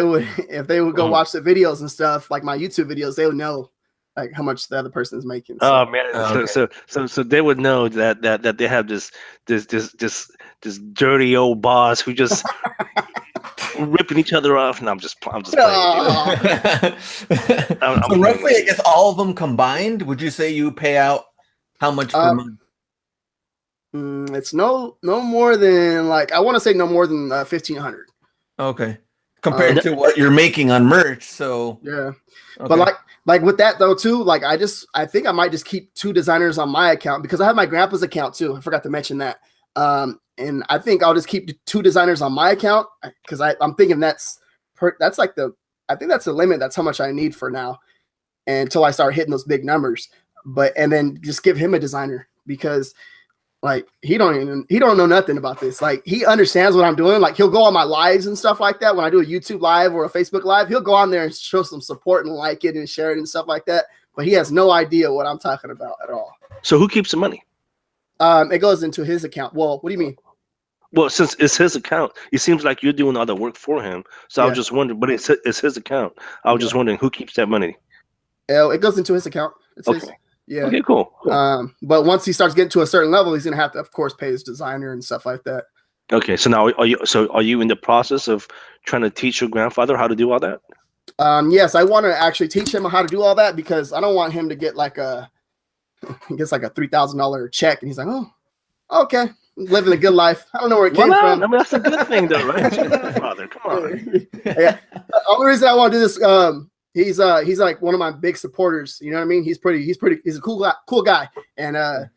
would go watch the videos and stuff, like my YouTube videos, they would know like how much the other person is making. So. Oh man! Okay. So they would know that they have this dirty old boss who just ripping each other off, and I'm just playing. So roughly, I guess all of them combined, would you say you pay out how much per month? It's no more than, like, I want to say no more than 1,500. Okay. compared to what you're making on merch. So yeah, okay. but like with that though too, like I think I might just keep 2 designers on my account because I have my grandpa's account too. I forgot to mention that. And I think I'll just keep 2 designers on my account because I'm thinking that's like I think that's the limit. That's how much I need for now until I start hitting those big numbers. And then just give him a designer because like he don't know nothing about this. Like he understands what I'm doing. Like he'll go on my lives and stuff like that. When I do a YouTube live or a Facebook live, he'll go on there and show some support and like it and share it and stuff like that. But he has no idea what I'm talking about at all. So who keeps the money? It goes into his account. Well, what do you mean? Well, since it's his account, it seems like you're doing all the work for him. So I was just wondering, but it's his account. I was just wondering who keeps that money. It goes into his account. It's his. Yeah. Okay, cool. But once he starts getting to a certain level, he's gonna have to, of course, pay his designer and stuff like that. Okay, so now are you in the process of trying to teach your grandfather how to do all that? Yes, I want to actually teach him how to do all that because I don't want him to get like a $3,000 check and he's like, oh, okay, living a good life. I don't know where it came from. I mean, that's a good thing, though, right? Father, come on. Yeah. The only reason I want to do this, he's like one of my big supporters. You know what I mean? He's a cool guy. And I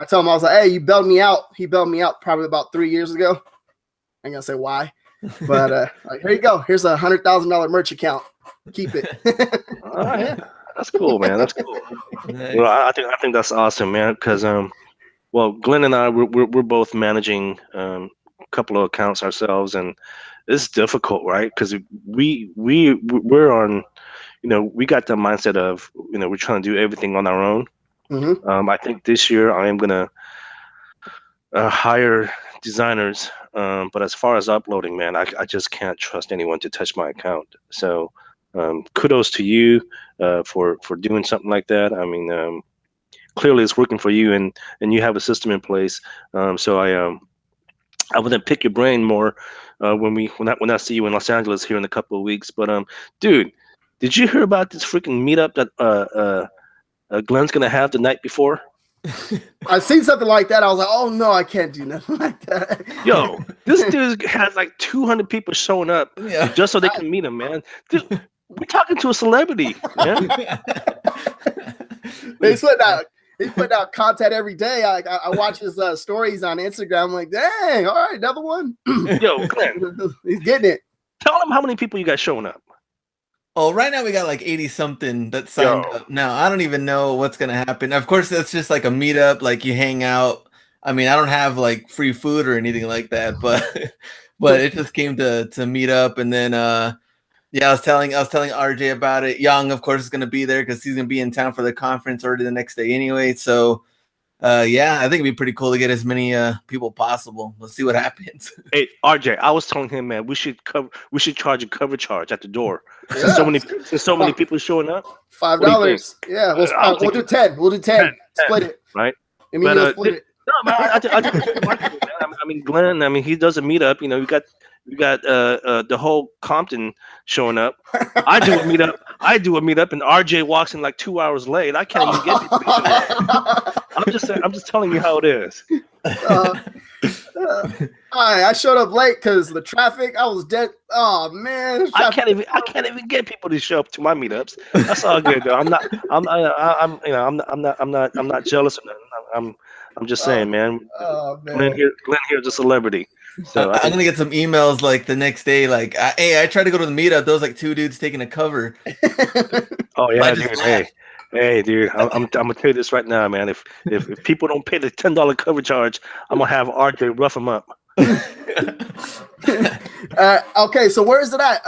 tell him, I was like, hey, you bailed me out. He bailed me out probably about 3 years ago. I'm gonna say why, but like, here you go. Here's a $100,000 merch account. Keep it. All right. That's cool, man. That's cool. Nice. Well, I think that's awesome, man. Because well, Glenn and I we're both managing a couple of accounts ourselves, and it's difficult, right? Because we're on, we got the mindset of we're trying to do everything on our own. Mm-hmm. I think this year I am gonna hire designers, but as far as uploading, man, I just can't trust anyone to touch my account. So kudos to you for doing something like that. I mean, clearly it's working for you, and you have a system in place. So I want to pick your brain more when I see you in Los Angeles here in a couple of weeks. But dude, did you hear about this freaking meetup that Glenn's gonna have the night before? I seen something like that. I was like, oh no, I can't do nothing like that. Yo, this dude has like 200 people showing up just so they can meet him, man. Dude, we're talking to a celebrity, man. He's putting out content every day. I watch his stories on Instagram. I'm like, dang, all right, another one. Yo, Glenn, he's getting it. Tell him how many people you got showing up. Oh, right now we got like 80 something that signed up. Now I don't even know what's gonna happen. Of course, that's just like a meetup, like you hang out. I mean, I don't have like free food or anything like that, but it just came to meet up. And then I was telling RJ about it. Young, of course, is gonna be there because he's gonna be in town for the conference already the next day anyway. So I think it'd be pretty cool to get as many people possible. Let's see what happens. Hey, RJ, I was telling him, man, we should charge a cover charge at the door. Since so many people showing up. $5. Yeah, we'll do 10. We'll do 10. Split it. Right. I mean, split it. No, man, I mean, Glenn. I mean, he does a meetup. You got the whole Compton showing up. I do a meetup, and RJ walks in like 2 hours late. I can't even get people. I'm just telling you how it is. I showed up late because the traffic. I was dead. Oh man, I can't even get people to show up to my meetups. That's all good though. I'm not jealous of nothing. I'm just saying, man. Oh man, Glenn here's a celebrity. So I'm gonna get some emails like the next day, like, hey, I tried to go to the meetup. There was like 2 dudes taking a cover. Oh yeah, dude. Hey, dude. I'm gonna tell you this right now, man. If people don't pay the $10 cover charge, I'm gonna have RJ rough them up. Okay, so where is it at?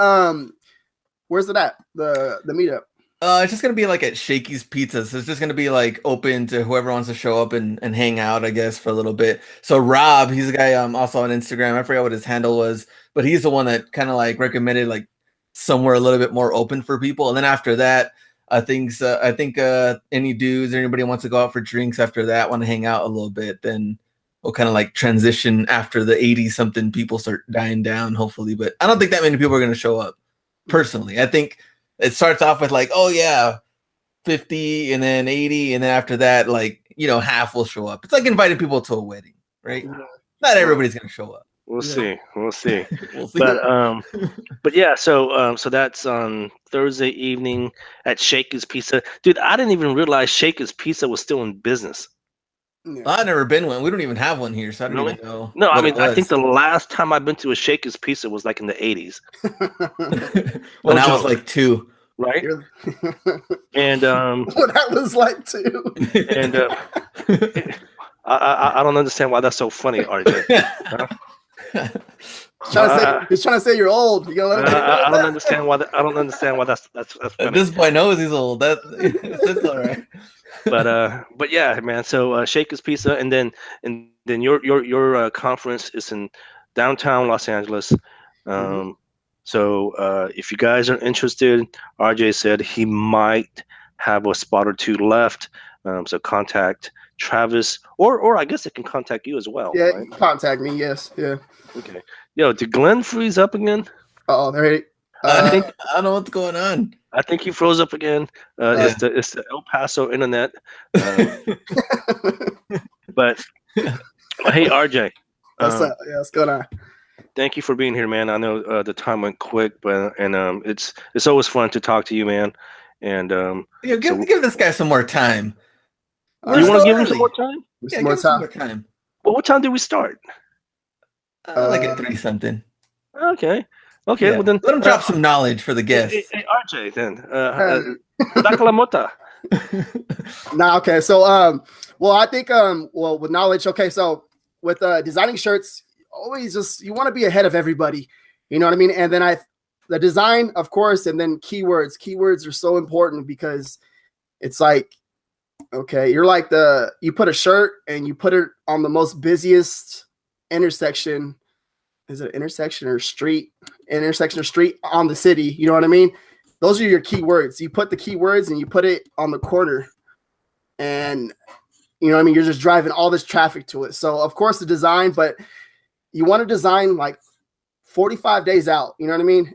Where's it at? The meetup? It's just gonna be like at Shakey's Pizza. So it's just gonna be like open to whoever wants to show up and hang out, I guess, for a little bit. So Rob, he's a guy also on Instagram. I forgot what his handle was, but he's the one that kind of like recommended like somewhere a little bit more open for people. And then after that, I think any dudes or anybody wants to go out for drinks after that, want to hang out a little bit, then we'll kind of like transition after the 80 something people start dying down, hopefully. But I don't think that many people are going to show up personally. I think it starts off with like, oh yeah, 50 and then 80. And then after that, like, half will show up. It's like inviting people to a wedding, right? Not everybody's going to show up. We'll Yeah. see. We'll see. We'll see. But yeah, so that's on Thursday evening at Shaker's Pizza. Dude, I didn't even realize Shaker's Pizza was still in business. Yeah. I've never been one. We don't even have one here, so I don't Really? even know. No, I what mean, it I think was. the last time I've been to a Shaker's Pizza was like in the 80s, when No I was joke. like 2. right? You're- And what that was like too. and I don't understand why that's so funny, RJ. He's trying to say you're old. You gotta let him I don't understand why. I don't understand why that's At funny. this point, knows he's old. That's all right. But yeah, man. So Shaker's Pizza, and then your conference is in downtown Los Angeles. So if you guys are interested, RJ said he might have a spot or two left. So contact Travis, or I guess they can contact you as well. Yeah, Right? contact me. Yes. Yeah. Okay. Yo, did Glenn freeze up again? Oh, there. I I don't know what's going on. I think he froze up again. It's the El Paso internet. But hey, RJ, what's going on? thank you for being here, man. I know the time went quick, but it's always fun to talk to you, man. And Yeah, give this guy some more time. do you want to give him some more time? Yeah, give him some more time. Well, what time did we start? Like at 3 something. Okay. Yeah. Well then Let him drop some knowledge for the guests. Hey, RJ, then. Dakalamuta. Nah, okay. So well, I think well, with knowledge, okay, so with designing shirts, always just you want to be ahead of everybody. You know what I mean? And then the design, of course, and then keywords. Keywords are so important because it's like, okay, you're like you put a shirt and you put it on the most busiest intersection. Is it intersection or street? Intersection or street on the city. You know what I mean? Those are your keywords. You put the keywords and you put it on the corner. And you know what I mean? You're just driving all this traffic to it. So of course the design, but you want to design like 45 days out. You know what I mean?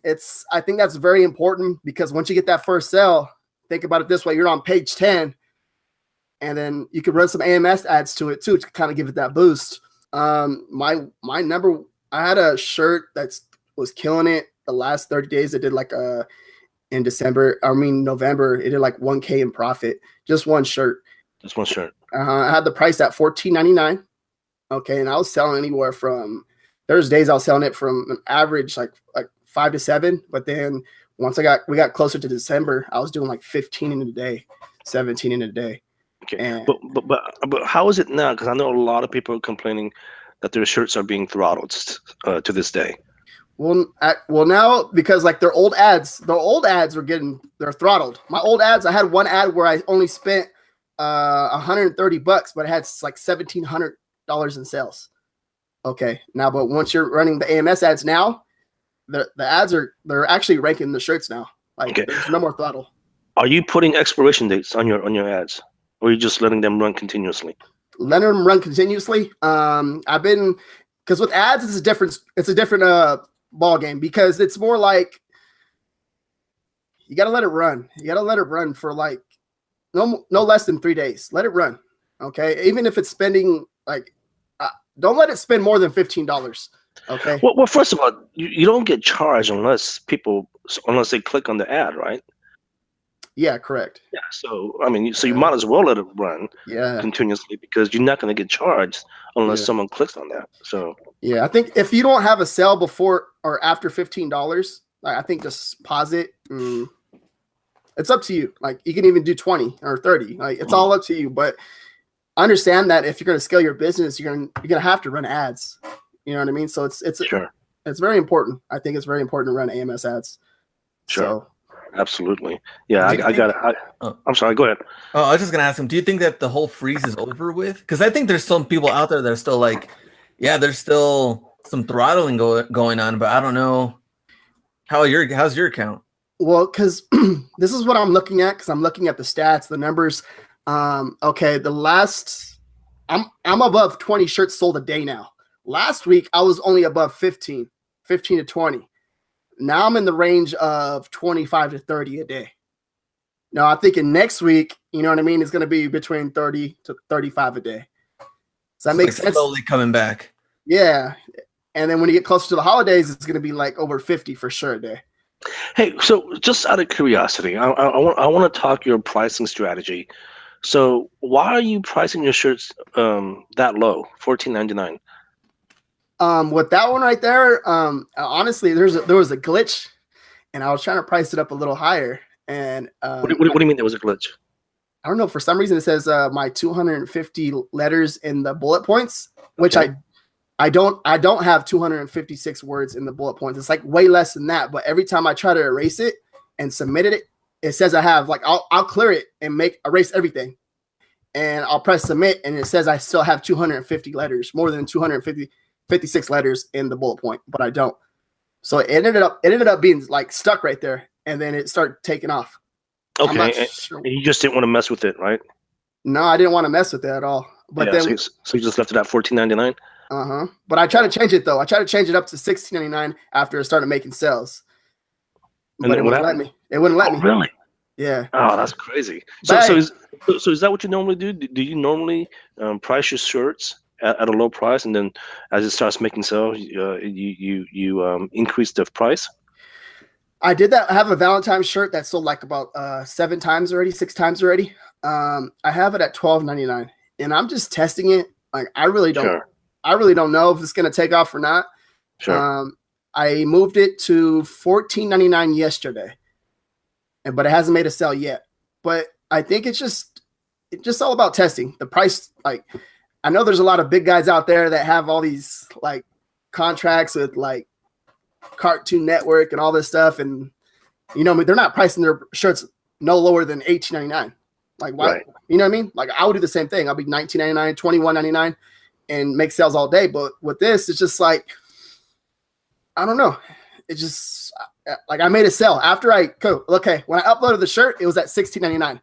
I think that's very important because once you get that first sale, think about it this way. You're on page 10 and then you can run some AMS ads to it too, to kind of give it that boost. My number, I had a shirt that was killing it the last 30 days. It did like in November, it did like 1K in profit. Just one shirt. Just one shirt. I had the price at $14.99. Okay, and I was selling anywhere from there's days I was selling it from an average like 5 to 7, but then once we got closer to December, I was doing like 15 in a day, 17 in a day. Okay, and, but how is it now? Because I know a lot of people are complaining that their shirts are being throttled to this day. Well, now because like their old ads they're throttled. My old ads, I had one ad where I only spent $130, but it had like $1,700 in sales. Okay, now but once you're running the AMS ads now, the ads they're actually ranking the shirts now. Like there's no more throttle. Are you putting expiration dates on your ads, or are you just letting them run continuously? Letting them run continuously. I've been because with ads it's a different ball game because it's more like you got to let it run. You got to let it run for like no less than 3 days. Let it run. Okay. Even if it's spending like, don't let it spend more than $15. Okay. Well, first of all, you don't get charged unless they click on the ad, right? Yeah, correct. Yeah. So, I mean, you might as well let it run continuously because you're not going to get charged unless someone clicks on that. So, yeah, I think if you don't have a sale before or after $15, I think just pause it. It's up to you. Like you can even do 20 or 30. Like it's all up to you. But understand that if you're going to scale your business, you're going to have to run ads. You know what I mean? So it's sure. It's very important. I think it's very important to run AMS ads. Sure. So, absolutely. Yeah, I got it. I'm sorry. Go ahead. Oh, I was just gonna ask him. Do you think that the whole freeze is over with? Because I think there's some people out there that are still like, yeah, there's still some throttling going on, but I don't know how's your account. Well, because this is what I'm looking at. Because I'm looking at the stats, the numbers. Okay, I'm above 20 shirts sold a day now. Last week I was only above 15 to 20. Now I'm in the range of 25 to 30 a day. Now I'm thinking next week, you know what I mean, it's going to be between 30 to 35 a day. Does that make sense? Slowly coming back. Yeah. And then when you get closer to the holidays, it's going to be like over 50 for sure a day. Hey, so just out of curiosity, I want to talk your pricing strategy. So why are you pricing your shirts that low, $14.99? With that one right there, honestly, there was a glitch, and I was trying to price it up a little higher. And What do you mean there was a glitch? I don't know, for some reason it says my 250 letters in the bullet points, which Okay. I don't have 256 words in the bullet points. It's like way less than that. But every time I try to erase it and submit it, it says I have, like, I'll clear it and erase everything. And I'll press submit, and it says I still have 250 letters, more than 256 letters in the bullet point, but I don't. So it ended up being like stuck right there, and then it started taking off. Okay, Sure. and you just didn't want to mess with it, right? No, I didn't want to mess with that at all. But yeah, then, so you just left it at $14.99. But I tried to change it though. I tried to change it up to $16.99 after it started making sales. But it wouldn't let me. It wouldn't let me. Really? Yeah. Oh, that's crazy. So is that what you normally do? Do you normally price your shirts at a low price, and then as it starts making sales, you increase the price? I did that. I have a Valentine's shirt that sold like about 6 times already. I have it at $12.99, and I'm just testing it. Like I really don't know if it's gonna take off or not. Sure. I moved it to $14.99 yesterday, but it hasn't made a sale yet. But I think it's just all about testing the price. Like I know there's a lot of big guys out there that have all these like contracts with like Cartoon Network and all this stuff, and they're not pricing their shirts no lower than $18.99. Like why? Right. You know what I mean? Like I would do the same thing. I'll be $19.99, $21.99, and make sales all day. But with this, it's just like I don't know. It just like I made a sale after when I uploaded the shirt, it was at $16.99,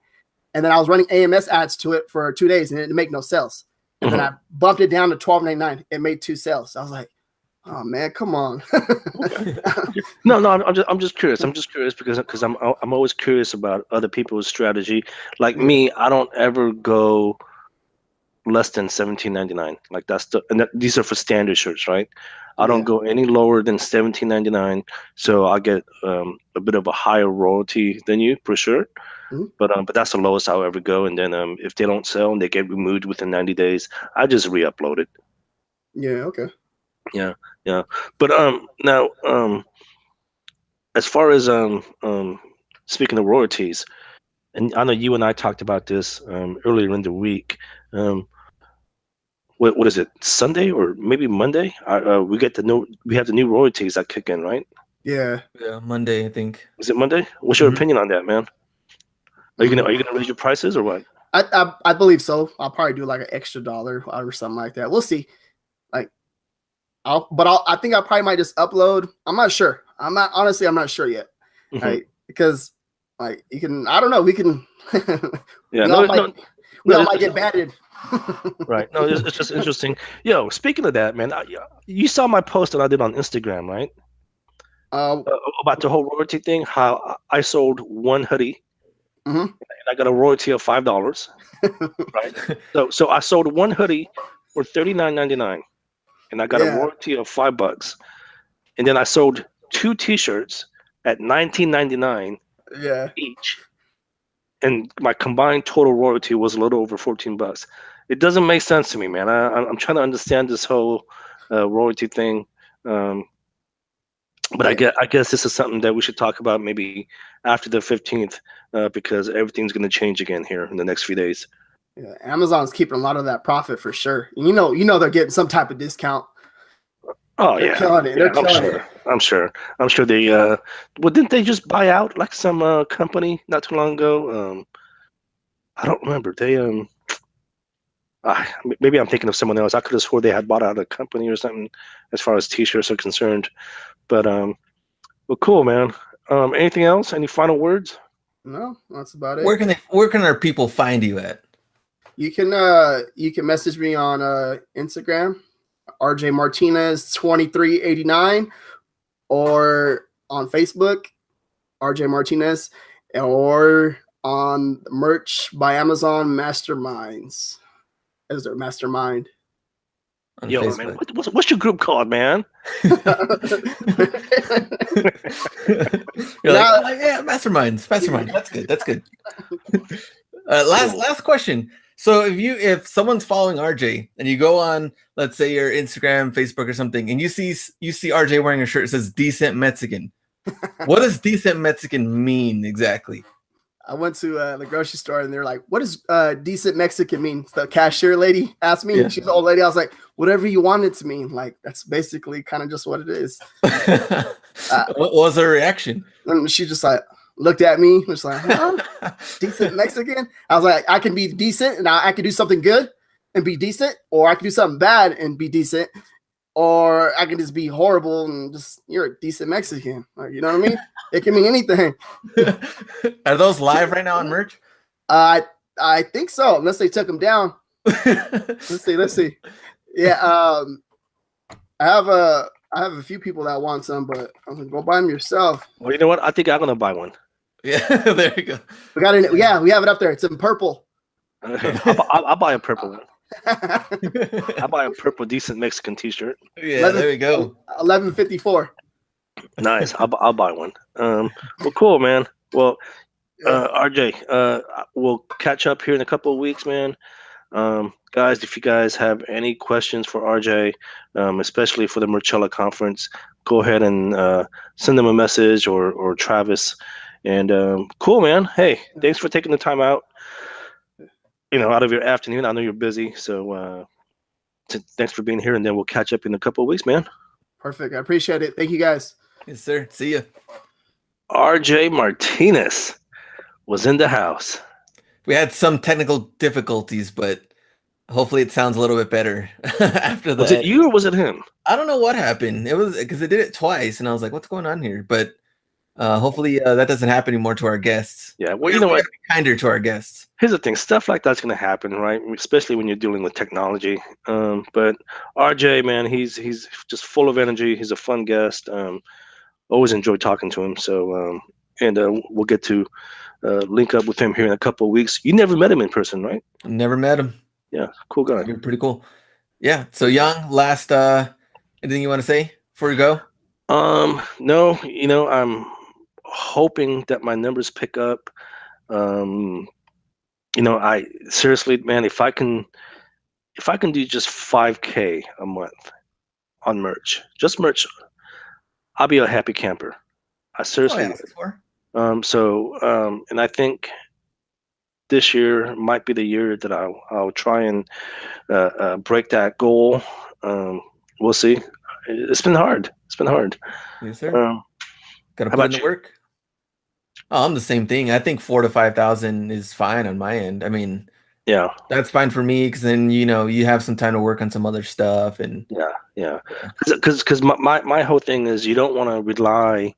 and then I was running AMS ads to it for 2 days, and it didn't make no sales. And then I bumped it down to $12.99. It made 2 sales. I was like, oh man, come on. No, I'm just curious. I'm just curious because I'm always curious about other people's strategy. Like me, I don't ever go less than $17.99. Like these are for standard shirts, right? I don't go any lower than $17.99, so I get a bit of a higher royalty than you for sure. Mm-hmm. But that's the lowest I'll ever go. And then if they don't sell and they get removed within 90 days, I just re-upload it. Yeah. Okay. Yeah. But now as far as speaking of royalties, and I know you and I talked about this earlier in the week. What is it? Sunday or maybe Monday? We have the new royalties that kick in, right? Yeah, Monday, I think. Is it Monday? What's your opinion on that, man? Are you gonna raise your prices or what? I believe so. I'll probably do like an extra $1 or something like that. We'll see. Like I think I probably might just upload. I'm not sure. I'm not sure yet. Right? Because like you can, I don't know. We can. Yeah, we all might get batted. Right. No, it's just interesting. Yo, speaking of that, man, you saw my post that I did on Instagram, right? About the whole royalty thing. How I sold one hoodie, and I got a royalty of $5. Right. So I sold one hoodie for $39.99, and I got a royalty of $5. And then I sold 2 T-shirts at $19.99 each, and my combined total royalty was a little over $14. It doesn't make sense to me, man. I'm trying to understand this whole royalty thing, but I guess this is something that we should talk about maybe after the 15th, because everything's going to change again here in the next few days. Yeah, Amazon's keeping a lot of that profit for sure. You know they're getting some type of discount. Oh, they're killing it. They're killing it. I'm sure they. Well, didn't they just buy out like some company not too long ago? I don't remember. They maybe I'm thinking of someone else. I could have swore they had bought out a company or something as far as T-shirts are concerned. But well, cool, man. Anything else? Any final words? No, that's about it. Where can our people find you at? You can message me on Instagram, RJ Martinez 2389, or on Facebook, RJ Martinez, or on Merch by Amazon Masterminds as their mastermind. on Yo, Facebook. man, what's your group called, man? You're like, oh, yeah, masterminds. That's good. That's good. Last question. So if someone's following RJ and you go on, let's say your Instagram, Facebook, or something, and you see RJ wearing a shirt that says "Decent Mexican," what does "Decent Mexican" mean exactly? I went to the grocery store and they're like, "What does decent Mexican mean?" The cashier lady asked me. Yeah. She's an old lady. I was like, "Whatever you want it to mean." Like that's basically kind of just what it is. What was her reaction? And she just like looked at me, was like, "Huh? Decent Mexican?" I was like, "I can be decent and I can do something good and be decent, or I can do something bad and be decent, or I can just be horrible and just you're a decent Mexican." Like, you know what I mean? It can mean anything. Are those live right now on merch? I think so, unless they took them down. Let's see. Yeah, I have a few people that want some, but I'm gonna go buy them yourself. Well, you know what? I think I'm gonna buy one. Yeah, there you go. We got it. Yeah, we have it up there. It's in purple. Okay. I'll buy a purple one. I'll buy a purple decent Mexican T-shirt. Yeah, there you go. 11.54. Nice. I'll buy one. Well, cool, man. Well, RJ, we'll catch up here in a couple of weeks, man. Guys, if you guys have any questions for RJ, especially for the Merchella conference, go ahead and send them a message or Travis. And cool, man. Hey, thanks for taking the time out. Out of your afternoon. I know you're busy, so thanks for being here. And then we'll catch up in a couple of weeks, man. Perfect. I appreciate it. Thank you, guys. Yes, sir. See ya. RJ Martinez was in the house. We had some technical difficulties, but hopefully it sounds a little bit better after that. Was it you or was it him? I don't know what happened. It was because it did it twice, and I was like, "What's going on here?" But hopefully that doesn't happen anymore to our guests. Yeah, well, you know what? Be kinder to our guests. Here's the thing: stuff like that's going to happen, right? Especially when you're dealing with technology. But RJ, man, he's just full of energy. He's a fun guest. Always enjoy talking to him. So, we'll get to link up with him here in a couple of weeks. You never met him in person, right? Never met him. Yeah, cool guy. You're pretty cool. Yeah. So, Young, last anything you want to say before we go? No. I'm hoping that my numbers pick up. I seriously, man, if I can do just 5K a month on merch, just merch, I'll be a happy camper. I seriously would. And I think this year might be the year that I'll try and break that goal. We'll see. It's been hard. Yes, sir. Got to put in the work. Oh, I'm the same thing. I think 4,000 to 5,000 is fine on my end. I mean, yeah, that's fine for me because then you have some time to work on some other stuff and yeah. Because my whole thing is you don't want to rely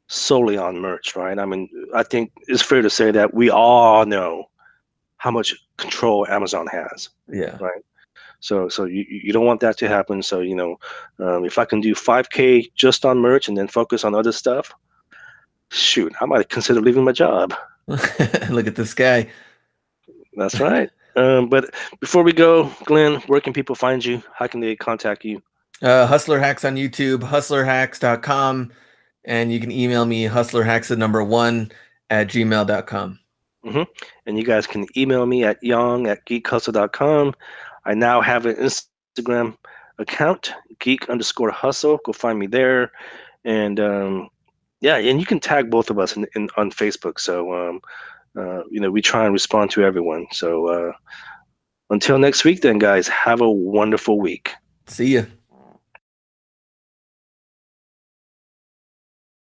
solely on merch, right? I mean, I think it's fair to say that we all know how much control Amazon has. Yeah. Right. So you don't want that to happen. So if I can do 5K just on merch and then focus on other stuff, shoot, I might consider leaving my job. Look at this guy. That's right. But before we go, Glenn, where can people find you? How can they contact you? Hustler Hacks on YouTube, hustlerhacks.com, and you can email me hustlerhacks1@gmail.com. And you guys can email me at young@geekhustle.com. I now have an Instagram account, geek_hustle. Go find me there. And and you can tag both of us on Facebook. So we try and respond to everyone. So until next week then, guys, have a wonderful week. See ya.